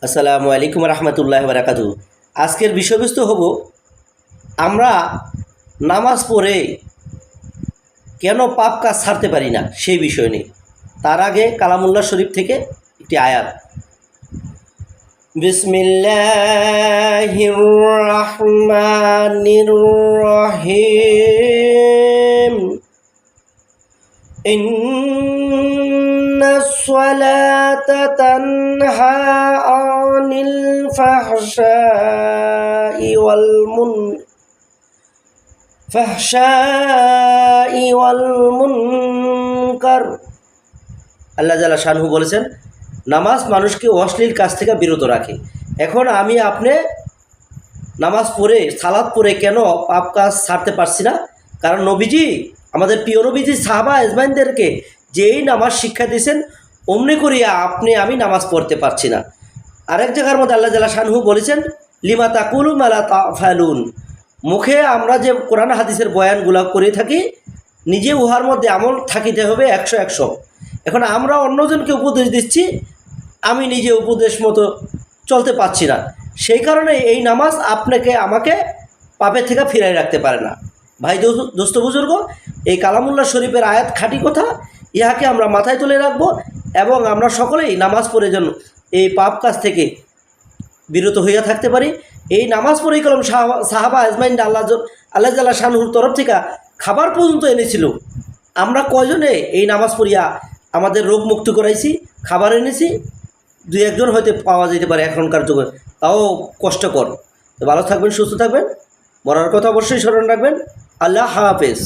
আসসালামু আলাইকুম রহমতুল্লাহ বারাকাতু। আজকের বিষয়বস্তু হব আমরা নামাজ পড়ে কেন পাপ কাজ ছাড়তে পারি না সেই বিষয় নিয়ে। তার আগে কালামুল্লাহ শরীফ থেকে একটি আয়াত। বিসমিল্লাহির রহমানির রহিম। ইন্নাস সালাতা তানহা আনিল ফাহশাই ওয়াল মুনকার। আল্লাহ জাল্লা শানহু বলেছেন, নামাজ মানুষকে অশ্লীল কাজ থেকে বিরত রাখে। এখন আমি আপনি নামাজ পড়ে সালাত পড়ে কেন পাপ কাজ ছাড়তে পারছি না? কারণ নবীজি, আমাদের প্রিয় নবীজি সাহাবা আজমাইনদেরকে যেই নামাজ শিক্ষা দিয়েছেন অমনি করিয়া আপনি আমি নামাজ পড়তে পারছি না। আরেক জায়গার মধ্যে আল্লাহ জাল্লা শানহু বলেছেন, লিমা তাকুলু মা লা তাফআলুন। মুখে আমরা যে কোরআন হাদিসের বয়ানগুলো করে থাকি, নিজে উহার মধ্যে আমল থাকিতে হবে 100। এখন আমরা অন্যজনকে উপদেশ দিচ্ছি, আমি নিজে উপদেশ মতো চলতে পারছি না। সেই কারণে এই নামাজ আপনাকে আমাকে পাপের থেকে ফিরাই রাখতে পারে না। ভাই দোস্ত বুজুর্গ, এই কালামুল্লাহ শরীফের আয়াত খাঁটি কথা, ইহাকে আমরা মাথায় তুলে রাখবো এবং আমরা সকলেই নামাজ পড়ে যেন এই পাপ কাজ থেকে বিরত হইয়া থাকতে পারি। এই নামাজ পড়েই কলম সাহাবা আজমাইন আল্লাহ জাল্লা শানহুর তরফ থেকে খাবার পর্যন্ত এনেছিল। আমরা কয়জনে এই নামাজ পড়িয়া আমাদের রোগ মুক্তি করাইছি, খাবার এনেছি? 2-1জন হয়তো পাওয়া যেতে পারে এখনকার যুগে, তাও কষ্টকর। তো ভালো থাকবেন, সুস্থ থাকবেন, মরার কথা অবশ্যই স্মরণ রাখবেন। আল্লাহ হাফেজ।